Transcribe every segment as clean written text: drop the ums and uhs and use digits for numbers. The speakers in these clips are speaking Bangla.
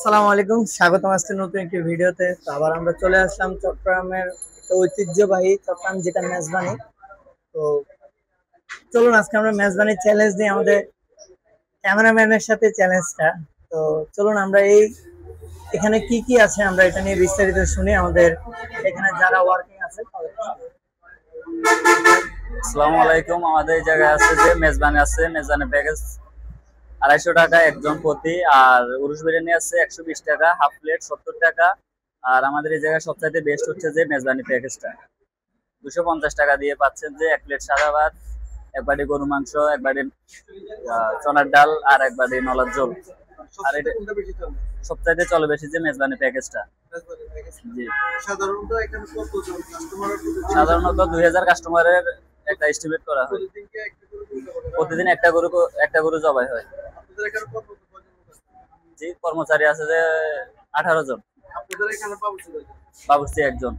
আসসালামু আলাইকুম, স্বাগতম আজকে নতুন একটি ভিডিওতে। তো আবার আমরা চলে আসলাম চট্টগ্রামের একটা ঐতিহ্যবাহী চট্টগ্রাম যেটা মেজবানি। তো চলুন আজকে আমরা মেজবানি চ্যালেঞ্জ নিয়ে আমাদের ক্যামেরাম্যানের সাথে চ্যালেঞ্জটা। তো চলুন আমরা এখানে কি কি আছে আমরা এটা নিয়ে বিস্তারিত শুনি আমাদের এখানে যারা ওয়ার্কিং আছে তাদের কাছে। আসসালামু আলাইকুম। আমাদের এই জায়গায় আছে যে মেজবানি আছে, মেজবানি প্যাকেজ 250 টাকা একজন প্রতি। আর উরুস বিরিয়ানি আছে 120 টাকা, হাফ প্লেট 70 টাকা। আর আমাদের এই জায়গায় সবচাইতে বেস্ট হচ্ছে যে মেজবানি প্যাকেজটা 250 টাকা দিয়ে পাচ্ছেন যে এক প্লেট সাদা ভাত, এক বাটি গরু মাংস, এক বাটি চনার ডাল আর এক বাটি নলার ঝোল। আর এটা সবচাইতে চলে বেশি যে মেজবানি প্যাকেজটা। জি, সাধারণত 2000 কাস্টমারের একটা এস্টিমেট করা হয়। প্রতিদিন একটা গরু জবাই হয়। জি, কর্মচারী আছে যে 18 জন। বাবুর্চি একজন।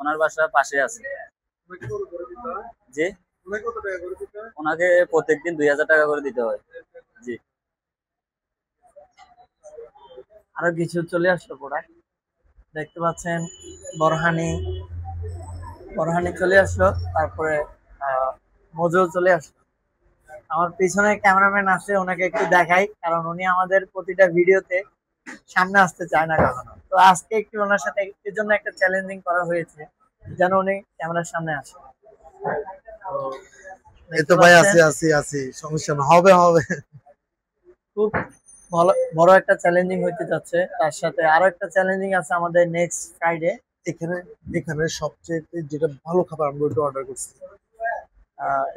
ওনার বাসা পাশে আছে। জি, ওনাকে প্রত্যেকদিন 2000 টাকা করে দিতে হয়। জি, আরো কিছু চলে আসলো প্রোডাক্ট দেখতে পাচ্ছেন। বরহানি বরহানি চলে আসলো, তারপরে মজু চলে আসলো। আমার পিছনে ক্যামেরাম্যান আছে, ওনাকে একটু দেখাই, কারণ উনি আমাদের প্রতিটা ভিডিওতে সামনে আসতে চায় না কখনো। তো আজকে একটু ওনার সাথে এর জন্য একটা চ্যালেঞ্জিং করা হয়েছে যেন উনি ক্যামেরার সামনে আসে। তো এই তো ভাই আছি সমস্যা না, হবে হবে। খুব ভালো বড় একটা চ্যালেঞ্জিং হতে যাচ্ছে। তার সাথে আরো একটা চ্যালেঞ্জিং আছে আমাদের নেক্সট ফ্রাইডে। এখানে এখানে সবচেয়ে যেটা ভালো খাবার আমরা ওটা অর্ডার করছি।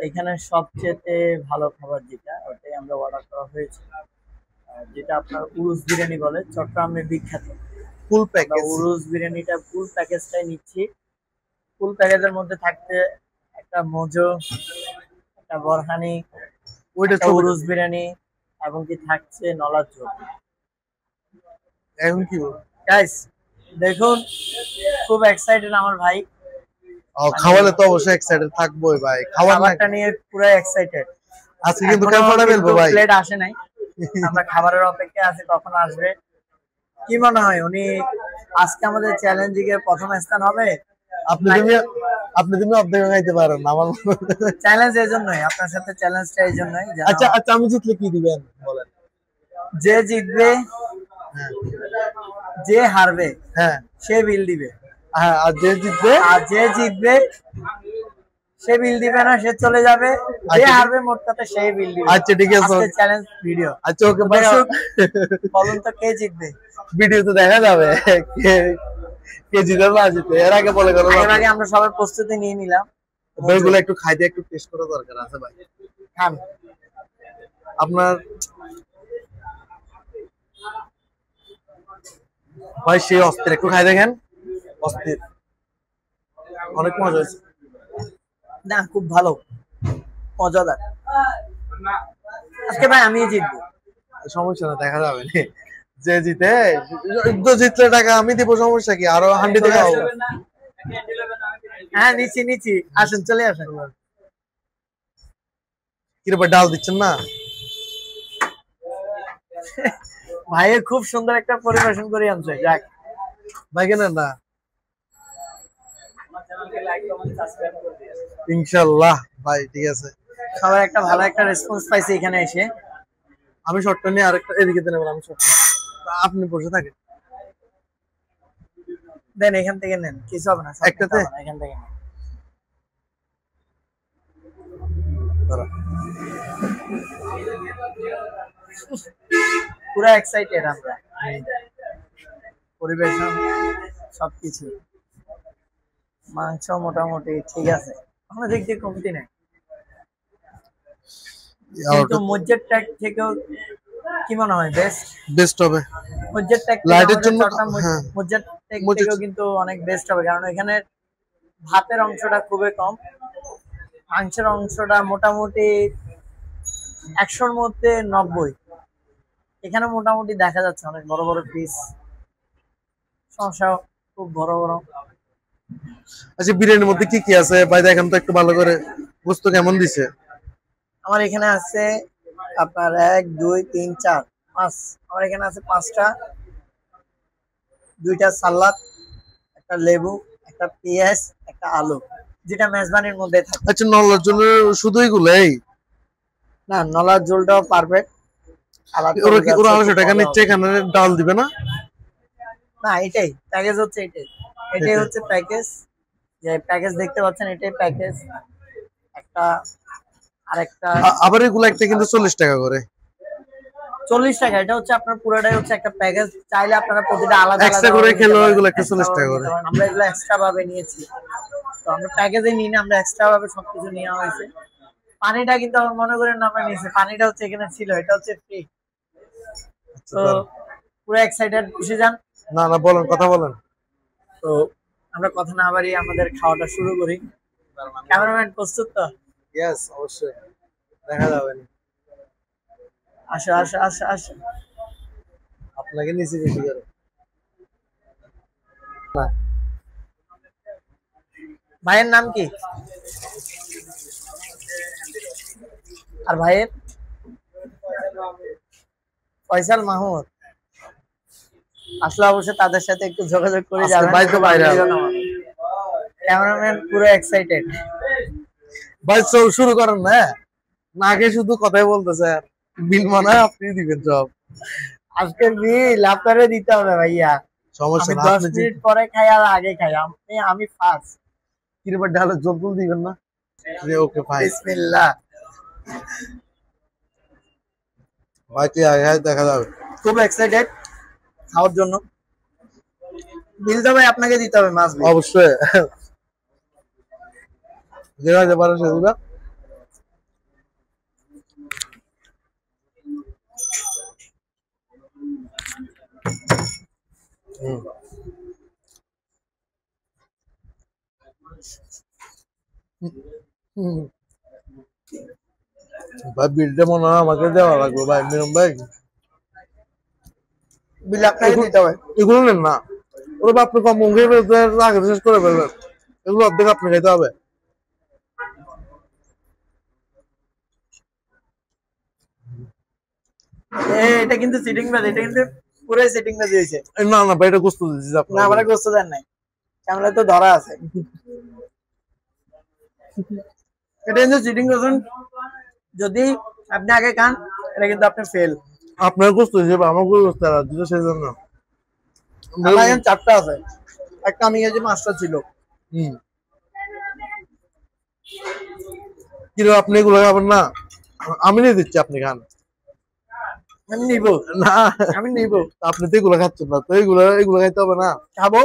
এখানে সবচেয়ে ভালো খাবার যেটা ওটাই আমরা অর্ডার করা হয়েছে, যেটা আপনার উরুস বিরিয়ানি বলে, চট্টগ্রামে বিখ্যাত। ফুল প্যাকেজ, উরুস বিরিয়ানিটা ফুল প্যাকেজটাই নিচ্ছি। ফুল প্যাকেজের মধ্যে থাকতে একটা মোজো, একটা বরহানি, ওইটা একটা উরুস বিরিয়ানি এবং কি থাকছে নলার ঝোল। এখন কি বল গাইস দেখুন, খুব এক্সাইটেড আমার ভাই। খাওয়ালে তো অবশ্যই এক্সাইটেড থাকবোই ভাই। খাবারটা নিয়ে পুরো এক্সাইটেড। আজকে কিন্তু ক্যামেরাটা বেলবো ভাই। প্লেট আসে নাই, আমরা খাবারের অপেক্ষায় আছি কখন আসবে। কি মনে হয় উনি আজকে আমাদের চ্যালেঞ্জিং এর প্রথম স্থান হবে? আপনি তুমি অর্ধেক খাইতে পারেন না আমার। চ্যালেঞ্জ এই জন্যই, আপনার সাথে চ্যালেঞ্জটা এই জন্যই। আচ্ছা আচ্ছা, আমি জিতলে কি দিবেন বলেন? যে জিতবে, হ্যাঁ, যে হারবে হ্যাঁ সে বিল দিবে। হ্যাঁ, আর যে জিতবে সে বিল দিবে না, সে চলে যাবে। যে হারবে মোট কথা সেই বিল দিবে। আচ্ছা ঠিক আছে, চ্যালেঞ্জ ভিডিও। আচ্ছা ওকে ভাই, বলুন তো কে জিতবে? ভিডিও তো দেখা যাবে কে জিতে না জিতে। এর আগে বলে গেল, এর আগে আমরা সবাই প্রস্তুতি নিয়ে নিলাম। ওইগুলো একটু খাইতে একটু টেস্ট করা দরকার আছে ভাই। খান। আপনার ভাই সেই অস্থির, একটু খাই দেখেন, অস্থির, অনেক মজা হয়েছে। না খুব ভালো, মজাদার। আজকে ভাই আমি জিতবো। সমস্যা না, দেখা যাবে যে জিতে। জিতলে টাকা আমি দিব, সমস্যা কি? আরো হান্ডি টাকা হবে। হ্যাঁ নিচ্ছি, আসুন চলে আসুন। কিরকম ডাল দিচ্ছেন না ভাইয়ের খুব সুন্দর একটা পরিবেশন করে আনছে। যাক ভাই, কেন না, ইনশাল্লাহ ভাই, ঠিক আছে। সবাই একটা ভালো একটা রেসপন্স পাইছে এখানে এসে। আমি শর্টটা নিয়ে আরেকটা এদিকে দেন, আমি শর্ট, আপনি বসে থাকেন। দেন এখান থেকে নেন, কিছু হবে না, একটাতে এখান থেকে নেন। পুরো এক্সাইটেড আমরা, পরিবেশন সবকিছু। মাংস মোটামুটি ঠিক আছে, কোনো দিক দিয়ে কমতি নেই। কিন্তু মজ্জের ট্যাগ থেকেও কি মনে হয় বেস্ট হবে? মজ্জের ট্যাগ লাইটের জন্য মজ্জের ট্যাগ থেকেও কিন্তু অনেক বেস্ট হবে, কারণ এখানে ভাতের অংশটা খুবই কম, মাংসের অংশটা মোটামুটি 100-র মধ্যে 90। এখানে মোটামুটি দেখা যাচ্ছে অনেক বড় বড় পিস, সমস্যা খুব বড় বড়। আচ্ছা, বিরিয়ানির মধ্যে কি কি আছে ভাই দেখেন তো একটু ভালো করে, গোস্ত কেমন দিছে? আমার এখানে আছে আপনার 1 2 3 4 মাছ আমার এখানে আছে 5টা, 2টা সালাদ, একটা লেবু, একটা পেঁয়াজ, একটা আলু, যেটা মেজবানির মধ্যে থাকে। আচ্ছা, নলার জন্য শুধু এগুলাই? না, নলার ঝোলটাও পারফেক্ট। কালারটা ওরা কি, বোঝা ওরা যাচ্ছে 250 খুব টাকা ভালো নিচ্ছে, হবে। এখানে ডাল দিবে না? না, এটাই প্যাকেজ হচ্ছে, এটাই এটাই এটাই। হচ্ছে প্যাকেজ। যে প্যাকেজ দেখতে পাচ্ছেন এটাই প্যাকেজ। একটা আরেকটা আবার এগুলো একটা কিন্তু 40 টাকা করে। 40 টাকা। এটা হচ্ছে আপনার পুরোটাই হচ্ছে একটা প্যাকেজ। চাইলে আপনারা প্রতিটা আলাদা এক্সট্রা আলাদা করে ভাবে নিতে খেলেও পারেন, এগুলো একটা এক্সট্রা 40 ভাবে টাকা করে। নিতে পারেন। আমরা এগুলো এক্সট্রা ভাবে নিয়েছি। তো আমরা প্যাকেজে নিই না, আমরা এক্সট্রা ভাবে সবকিছু নেওয়া হয়েছে। পানিটা কিন্তু আমার মনে করেন না আমরা নিয়েছি, পানিটা হচ্ছে এখানে ছিল, এটা হচ্ছে ফ্রি। আচ্ছা, তো দাঁড়ান। পুরো এক্সাইটেড, বসে যান। না না, বলেন, কথা বলেন। তো আমরা কথা না বাড়িয়ে আমাদের খাওয়াটা শুরু করি। ক্যামেরাম্যান প্রস্তুত তো? ইয়েস, অবশ্যই, দেখা যাবে না। আসো আসো আসো আসো। আপনাকে নিচে বেশি করে। না, ভাইয়ের নাম কি? আর ভাইয়ের? ফয়সাল মাহমুদ। আসলে অবশ্যই তাদের সাথে একটু যোগাযোগ করে আজকে যাবেন। ভাই তো বাইরে। ক্যামেরাম্যান পুরো এক্সাইটেড। ভাই শুরু করেন না, নাকে শুধু কথাই বলতেছে। বিল মানে আপনি দিবেন সব। আজকে বিল আপনারে দিতে হবে ভাইয়া। সমস্যা আমি না, 10 আপনি যে মিনিট পরে খাই আর আগে খাই, আমি ফার্স্ট। কিরবার ডালের জল দিবেন না? ওকে ভাই। বিসমিল্লাহ। ভাই কি আগে দেখা যাবে। খুব এক্সাইটেড খাওয়ার জন্য। বিল তো ভাই আপনাকে দিতে হবে, মাছ বিল। অবশ্যই, যেভাবে পারে সেগুলা। হুম। হুম। ভাই বিলটা মনে হয় আমাকে দেওয়া লাগবে ভাই, মিরম ভাই। বিল আপনাকে দিতে হবে। এগুলো নেন না, ওরা আপনি কম মুখে আগে শেষ করে ফেলবেন। এগুলো অর্ধেক আপনি খাইতে হবে। এটা কিন্তু সিটিং বাজ, এটা কিন্তু পুরো সিটিং বাজ হয়েছে। না না ভাই, এটা গোস্ত দিচ্ছি না, আপনার। আমরা গোস্ত দেন নাই, ক্যামেরা তো ধরা আছে। এটা কিন্তু চিটিং করছেন। যদি আপনি আগে খান, এটা কিন্তু আপনি ফেল। আপনার গোস্ত হিসেবে আমার গোস্ত আর দিতে, সেই জন্য। আমার এখানে 4টা আছে, একটা আমি এই যে 5টা ছিল। হুম। কিন্তু আপনি এগুলো খাবেন না, আমি নিয়ে দিচ্ছি, আপনি খান। আমি নিব, না, আমি নিব। আপনি তো এগুলো খাচ্ছেন না, তো এগুলো এগুলো খাইতে হবে না। খাবো।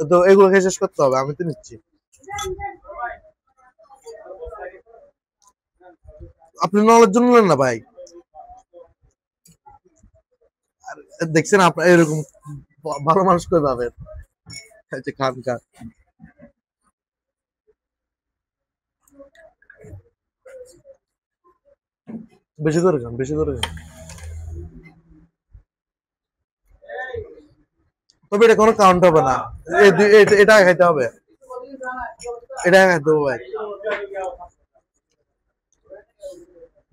তো এগুলো খেয়ে শেষ করতে হবে, আমি তো নিচ্ছি। আপনি নলের জন্য নেন না ভাই। দেখছেন আপনার এরকম ভালো মানুষ করে পাবেন। খান খান, বেশি করে খান, বেশি করে খান। তবে এটা কোনো কাউন্ট হবে না, এটা খাইতে হবে, এটা খাইতে হবে ভাই।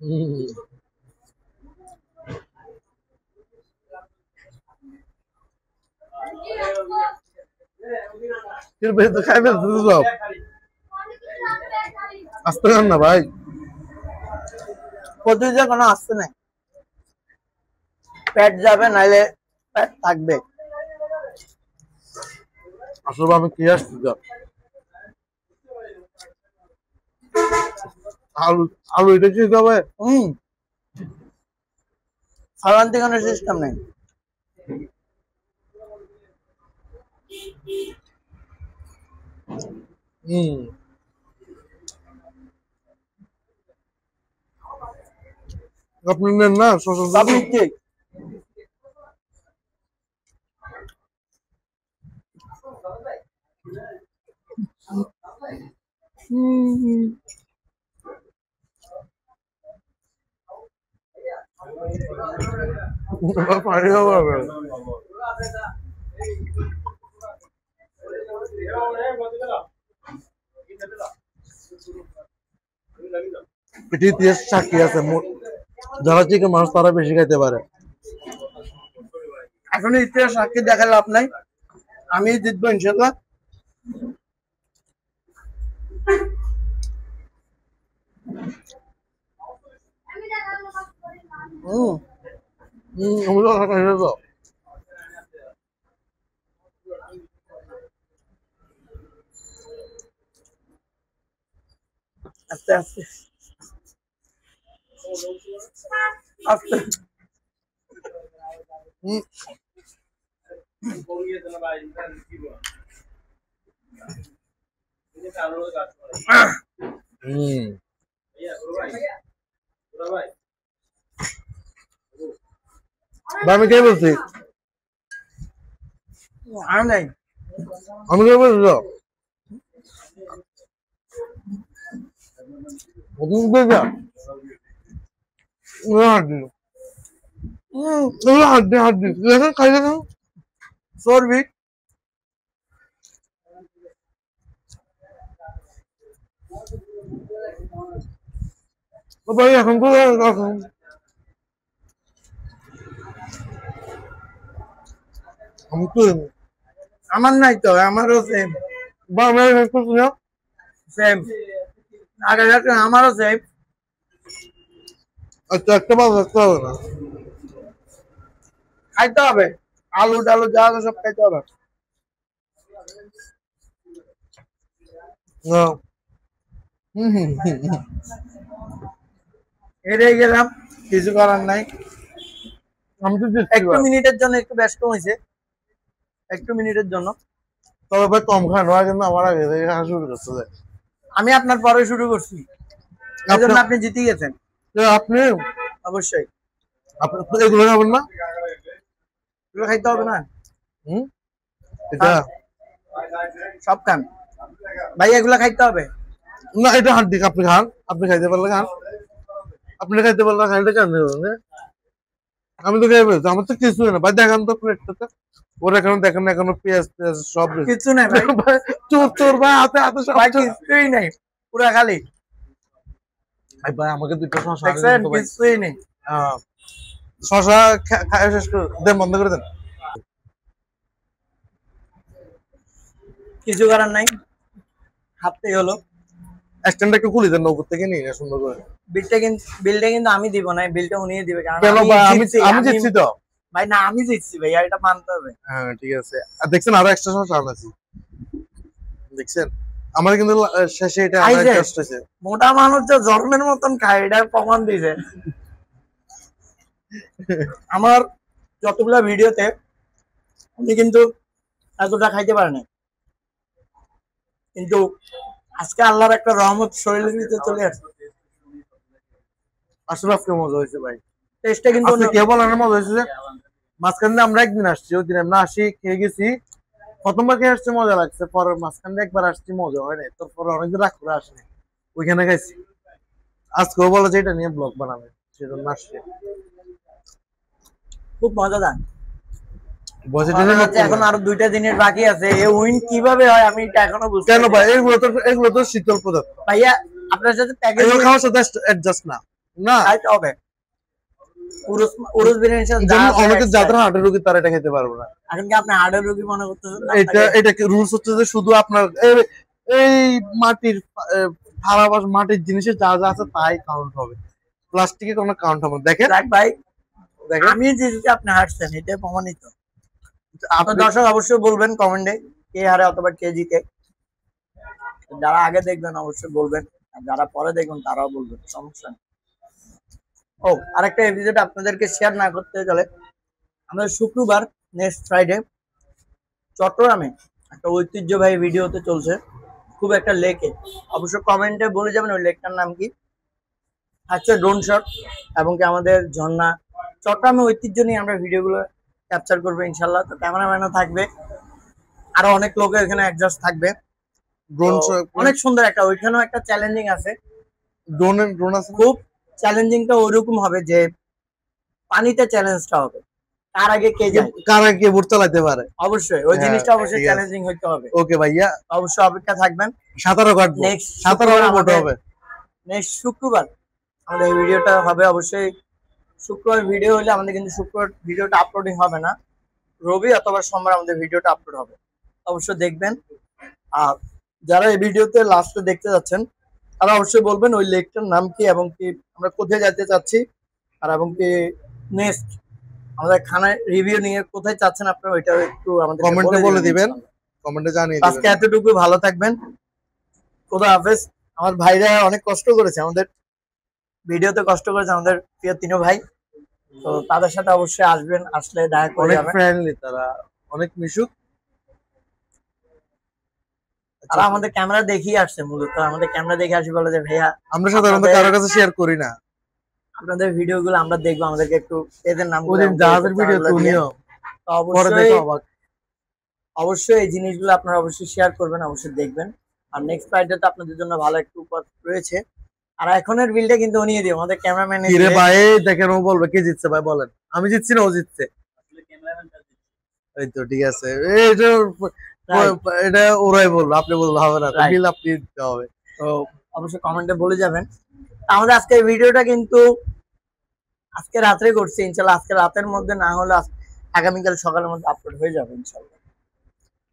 হম। তো খাইবে সব, আসতে খান না ভাই। প্রতিদিন কোনো আসতে নাই, পেট যাবে নাইলে পেট থাকবে। আসলে আমি কি আসছি আলু, আলু এটা খেতে হবে। ফালান্তি কোনো সিস্টেম নেই। হম। আপনি নেন না সব নিচ্ছি। পানি খাবে। এটি ইতিহাস সাক্ষী আছে, যারা চিকেন মানুষ তারা বেশি খাইতে পারে। এখন ইতিহাস সাক্ষী দেখা লাভ নাই, আমি জিতবো ইনশাল্লাহ। আস্তে আস্তে আস্তে আমি কে বলছি? আর নাই। আমি কে বলছি? চর্বি ভাই এখন তো আমি তো আমার নাই তো, আমারও সেম সেম। আগে দেখেন আমারও সেম। আচ্ছা একটা মাছ রাখতে হবে না, খাইতে হবে, আলু টালু যা আছে সব খাইতে হবে। হেরে গেলাম, কিছু করার নাই। আমি তো একটু মিনিটের জন্য একটু ব্যস্ত হয়েছে, একটু মিনিটের জন্য। তবে ভাই কম খান হয় কিন্তু আমার আগে থেকে খাওয়া শুরু করতে যায়। আমি আপনার পরে শুরু করছি, এই জন্য আপনি জিতে গেছেন। আপনি অবশ্যই আপনি এগুলো খাবেন না? এগুলো খাইতে হবে না? এটা সব খান ভাই, এগুলা খাইতে হবে না, এটা হাড্ডি। আপনি খান, আপনি খাইতে পারলে খান, আপনি খাইতে পারলে খান, এটা কেন দেবেন? আমি তো খাই বলছি, আমার তো কিছুই না ভাই। দেখান তো প্লেটটাতে, ওর এখনো দেখেন, এখনো পেঁয়াজ পেঁয়াজ সব কিছু নাই ভাই। চোর চোর ভাই, হাতে হাতে সব ভাই কিছুই নাই, পুরা খালি। ভাই আমাকে দুটো শশা দেখছেন কিছুই নেই। শশা খাই শেষ করে দেন, বন্ধ করে দেন। কিছু করার নাই, হাততেই হলো। স্ট্যান্ড একটু খুলে দেন, নৌকর থেকে নিয়ে সুন্দর করে। বিলটা কিন্তু আমি দিব না, বিলটা উনিই দিবে। কারণ কেন ভাই? আমি জিতছি তো ভাই। না, আমি জিতছি ভাই, এটা মানতে হবে। হ্যাঁ ঠিক আছে। আর দেখছেন আরো এক্সট্রা শশা আনাছি, দেখছেন আমার কিন্তু শেষে এটা আমার টেস্ট হয়েছে। মোটা মানুষ যে জন্মের মতন খায়, এটা প্রমাণ দিছে। আমার যতগুলা ভিডিওতে উনি কিন্তু এতটা খাইতে পারে না, কিন্তু আজকে আল্লাহর একটা রহমত শরীরের ভিতরে চলে আসছে। আসলে আজকে মজা হয়েছে ভাই, টেস্টটা কিন্তু কে বলার মজা হয়েছে যে মাঝখানে আমরা একদিন আসছি, ওই দিন আমরা আসি খেয়ে গেছি, প্রথমবার খেয়ে আসছে মজা লাগছে, পরের মাঝখানে একবার আসছি মজা হয় নাই, তারপর অনেকদিন রাগ করে আসেনি, ওইখানে খাইছি। আজকেও বলে যে এটা নিয়ে ব্লগ বানাবে, সেজন্য আসছে। খুব মজাদার। বসে এখন আরো 2টা দিনের বাকি আছে, এই উইন কিভাবে হয় আমি এটা এখনো বুঝতে কেন ভাই? এগুলো তো শীতল পদার্থ ভাইয়া, আপনার সাথে প্যাকেজ খাওয়ার সাথে অ্যাডজাস্ট না না খাইতে হবে। উরুস বিরিয়ানির সাথে অনেকে যাদের হার্টের রোগী তারা এটা খেতে পারবে না। এখন কি আপনি হার্টের রোগী মনে করতেছেন? এটা রুলস হচ্ছে যে শুধু আপনার এই মাটির থালাবাস, মাটির জিনিসের যা যা আছে তাই কাউন্ট হবে, প্লাস্টিকে কোনো কাউন্ট হবে না। দেখেন ভাই, আমি যে আপনি হারছেন এটা প্রমাণিত। আপনার দর্শক অবশ্যই বলবেন কমেন্টে কে হারে অথবা কে জিতে। যারা আগে দেখবেন অবশ্যই বলবেন, আর যারা পরে দেখবেন তারাও বলবেন, সমস্যা নেই। ও আরেকটা এপিসোড আপনাদেরকে শেয়ার না করতে গেলে, আমাদের শুক্রবার নেক্সট ফ্রাইডে চট্টগ্রামে একটা ঐতিহ্যবাহী ভিডিও হতে চলছে, খুব একটা লেকে। অবশ্য কমেন্টে বলে যাবেন ওই লেকটার নাম কি। আচ্ছা, ড্রোন শট এবং কি আমাদের ঝর্ণা, চট্টগ্রামের ঐতিহ্য নিয়ে আমরা ভিডিওগুলো ক্যাপচার করবো ইনশাল্লাহ। তো ক্যামেরাম্যানও থাকবে, আরো অনেক লোক এখানে অ্যাডজাস্ট থাকবে। ড্রোন অনেক সুন্দর একটা, ওইখানেও একটা চ্যালেঞ্জিং আছে। ড্রোন আছে, খুব চ্যালেঞ্জিংটা ওইরকম হবে যে পানিতে চ্যালেঞ্জটা হবে, তার আগে কে যায়, কার আগে বোট চালাতে পারে। অবশ্যই ওই জিনিসটা অবশ্যই চ্যালেঞ্জিং হইতে হবে। ওকে ভাইয়া, অবশ্যই অপেক্ষা থাকবেন। সাঁতারও কাটবো, সাঁতারও হবে নেক্সট শুক্রবার আমাদের এই ভিডিওটা হবে। অবশ্যই শুক্রবার ভিডিও হলে আমাদের কিন্তু শুক্রবার ভিডিওটা আপলোডিং হবে না, রবি অথবা সোমবার আমাদের ভিডিওটা আপলোড হবে, অবশ্যই দেখবেন। আর যারা এই ভিডিওতে লাস্টে দেখতে যাচ্ছেন তারা অবশ্যই বলবেন ওই লেকটার নাম কি এবং কি আমরা কোথায় যেতে চাচ্ছি, আর এবং কি নেক্সট আমাদের খানার রিভিউ নিয়ে কোথায় চাচ্ছেন আপনারা, ওইটাও একটু আমাদের কমেন্টে বলে দিবেন, কমেন্টে জানিয়ে আজকে দিবেন। এতটুকু, ভালো থাকবেন, খোদা হাফেজ। আমার ভাইরা অনেক কষ্ট করেছে, আমাদের ভিডিওতে কষ্ট করেছে আমাদের প্রিয় তিনও ভাই, তো তাদের সাথে অবশ্যই আসবেন, আসলে দেখা করে অনেক যাবেন। ফ্রেন্ডলি তারা, অনেক মিশুক। তারা আমাদের ক্যামেরা দেখিয়ে আসছে, মূলত আমাদের ক্যামেরা দেখে আসি, বলে যে ভাইয়া আমরা সাধারণত আপনাদের- কারোর কাছে শেয়ার করি না। আপনাদের ভিডিও গুলো আমরা দেখবো, আমাদেরকে একটু এদের নাম ওই জাহাজের ভিডিও তুমিও পরে অবশ্যই দেখো অবাক। অবশ্যই এই জিনিসগুলো আপনারা অবশ্যই শেয়ার করবেন, অবশ্যই দেখবেন। আর নেক্সট ফ্রাইডে তো আপনাদের জন্য ভালো একটা উপহার রয়েছে। আর এখনের বিলটা কিন্তু উনিয়ে দিও, আমাদের ক্যামেরাম্যান। কিরে ভাই দেখেন, ও বলবে কে জিতছে ভাই বলেন? আমি জিতছি না ও জিতছে? এই তো ঠিক আছে, এটা এটা ওরাই বলবে, আপনি বললে হবে না, Right. বিল আপনি দিতে হবে। তো অবশ্যই কমেন্টে বলে যাবেন। আমাদের আজকে এই ভিডিওটা কিন্তু আজকে রাত্রে করছি, ইনশাল্লাহ আজকে রাতের মধ্যে না হলে আগামীকাল সকালের মধ্যে আপলোড হয়ে যাবে ইনশাল্লাহ।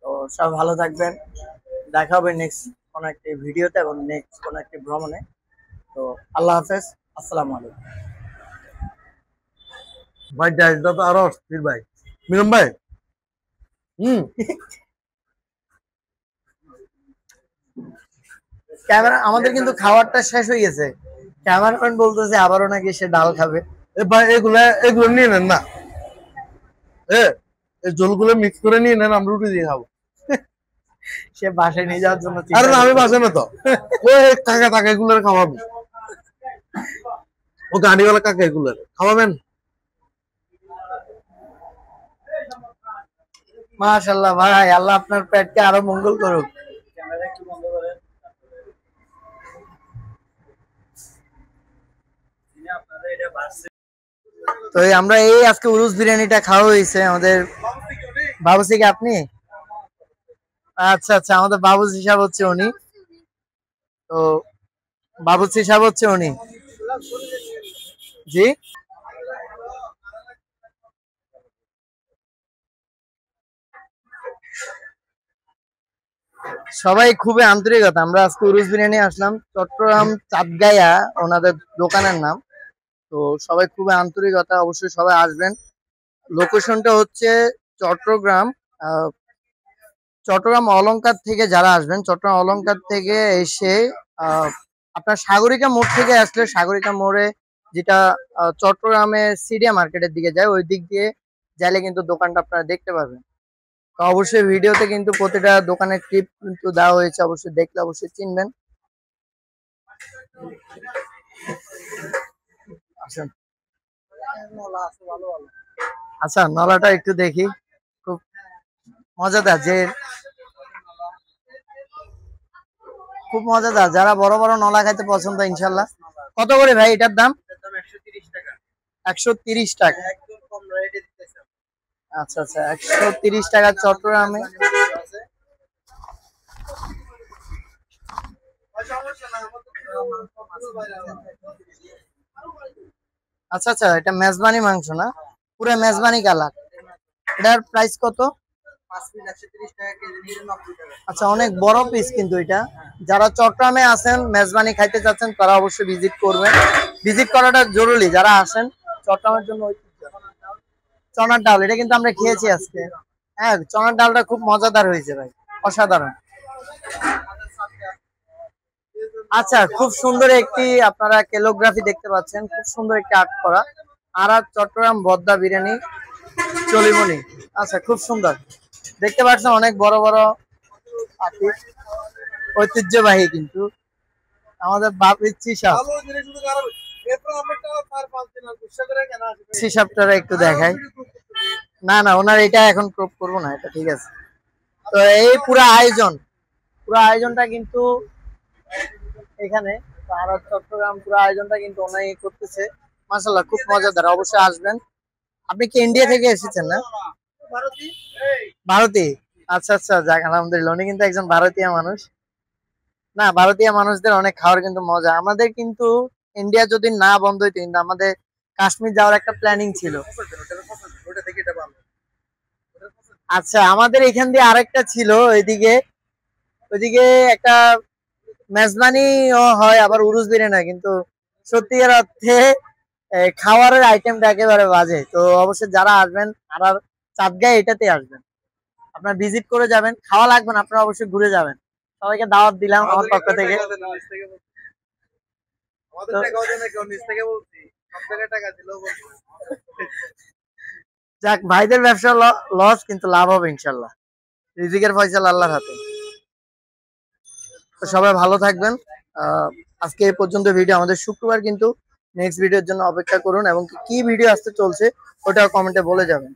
তো সব ভালো থাকবেন, দেখা হবে নেক্সট কোনো একটি ভিডিওতে এবং নেক্সট কোনো একটি ভ্রমণে। তো আল্লাহ হাফেজ, আসসালামু আলাইকুম। ভাই ডাইসটা তো আরো অস্থির ভাই, মিলন ভাই। ক্যামেরা আমাদের কিন্তু খাবারটা শেষ হয়ে গেছে, ক্যামেরাম্যান বলতেছে আবারও নাকি সে ডাল খাবে। এ ভাই এগুলো নিয়ে নেন না, এই জলগুলো মিক্স করে নিয়ে নেন, আমরা রুটি দিয়ে খাবো। সে বাসায় নিয়ে যাওয়ার জন্য আরে না, আমি বাসে না তো, ওই কাকা টাকা এগুলো খাওয়াবো, ও গাড়িওয়ালা কাকা এগুলো খাওয়াবেন। মাশাআল্লাহ ভাই, আল্লাহ আপনার পেটকে আরো মঙ্গল করুক। ক্যামেরা একটু বন্ধ করেন। আপনাদের এটা বাড়ছে। তো আমরা এই আজকে উরুস বিরিয়ানিটা খাওয়া হয়েছে আমাদের বাবুসি। কি আপনি? আচ্ছা আচ্ছা, আমাদের বাবুসি সাহেব হচ্ছে উনি। তো বাবুসি সাহেব হচ্ছে উনি। জি, সবাই খুবই আন্তরিকতা। আমরা আজকে উরুস বিরিয়ানি আসলাম, চট্টগ্রাম চাঁদগাঁয়া ওনাদের দোকানের নাম। তো সবাই খুবই আন্তরিকতা, অবশ্যই সবাই আসবেন। লোকেশনটা হচ্ছে চট্টগ্রাম চট্টগ্রাম অলংকার থেকে যারা আসবেন, চট্টগ্রাম অলংকার থেকে এসে আপনার সাগরিকা মোড় থেকে আসলে সাগরিকা মোড়ে যেটা চট্টগ্রামে সিডিয়া মার্কেটের দিকে যায়, ওই দিক দিয়ে যাইলে কিন্তু দোকানটা আপনারা দেখতে পাবেন। তো অবশ্যই ভিডিওতে কিন্তু প্রতিটা দোকানের ক্লিপ কিন্তু দেওয়া হয়েছে, অবশ্যই দেখলে অবশ্যই চিনবেন। আসেন। আচ্ছা, নলাটা একটু দেখি, খুব মজাদার, যে খুব মজাদার। যারা বড় বড় নলা খাইতে পছন্দ, ইনশাল্লাহ। কত করে ভাই এটার দাম? 130 টাকা। আচ্ছা আচ্ছা, 130 টাকা চট্টগ্রামে। আচ্ছা আচ্ছা, এটা মেজবানি মাংস না, পুরো মেজবানি কালার। এটার প্রাইস কত? আচ্ছা, অনেক বড় পিস কিন্তু এটা। যারা চট্টগ্রামে আছেন, মেজবানি খাইতে চাচ্ছেন, তারা অবশ্যই ভিজিট করবেন। ভিজিট করাটা জরুরি যারা আসেন চট্টগ্রামের জন্য। চনার ডাল, এটা কিন্তু আমরা খেয়েছি আজকে। হ্যাঁ, চনার ডালটা খুব মজাদার হয়েছে ভাই, অসাধারণ। আচ্ছা, খুব সুন্দর একটি আপনারা ক্যালিগ্রাফি দেখতে পাচ্ছেন, খুব সুন্দর একটি আর্ট করা। আর চট্টগ্রাম বদ্দা বিরিয়ানি চলিমনি। আচ্ছা, খুব সুন্দর দেখতে পাচ্ছেন, অনেক বড় বড় পাখি, ঐতিহ্যবাহী কিন্তু আমাদের বাপির সিসাবটারা একটু দেখায়। না না, ওনার এটা এখন ক্রপ করবো না, এটা ঠিক আছে। তো এই পুরো আয়োজনটা কিন্তু এখানে আর চট্টগ্রাম পুরো আয়োজনটা কিন্তু ওনাই করতেছে। মাশাআল্লাহ, খুব মজাদার, অবশ্যই আসবেন। আপনি কি ইন্ডিয়া থেকে এসেছেন না? ভারতী। আচ্ছা আচ্ছা, যাক আলহামদুলিল্লাহ, উনি কিন্তু একজন ভারতীয় মানুষ। না, ভারতীয় মানুষদের অনেক খাওয়ার কিন্তু মজা। আমাদের কিন্তু ইন্ডিয়া যদি না বন্ধ হইতো, কিন্তু আমাদের কাশ্মীর যাওয়ার একটা প্ল্যানিং ছিল। আচ্ছা, আমাদের এখান দিয়ে আরেকটা ছিল ওইদিকে, ওইদিকে একটা মেজবানি হয়, আবার উরুস বিরিয়ানি হয়, কিন্তু সত্যিকার অর্থে খাবারের আইটেমটা একেবারে বাজে। তো অবশ্যই যারা আসবেন আর চাঁদগাঁয়ে এটাতে আসবেন, আপনার ভিজিট করে যাবেন, খাওয়া লাগবে না, আপনারা অবশ্যই ঘুরে যাবেন। সবাইকে দাওয়াত দিলাম আমার পক্ষ থেকে। যাক, ভাইদের ব্যবসা লস, কিন্তু লাভ হবে ইনশাল্লাহ। রিজিকের ফয়সালা আল্লাহর হাতে। তো সবাই ভালো থাকবেন। আজকে এই পর্যন্ত ভিডিও। আমাদের শুক্রবার কিন্তু নেক্সট ভিডিওর জন্য অপেক্ষা করুন, এবং কি ভিডিও আসতে চলছে ওটাও কমেন্টে বলে যাবেন।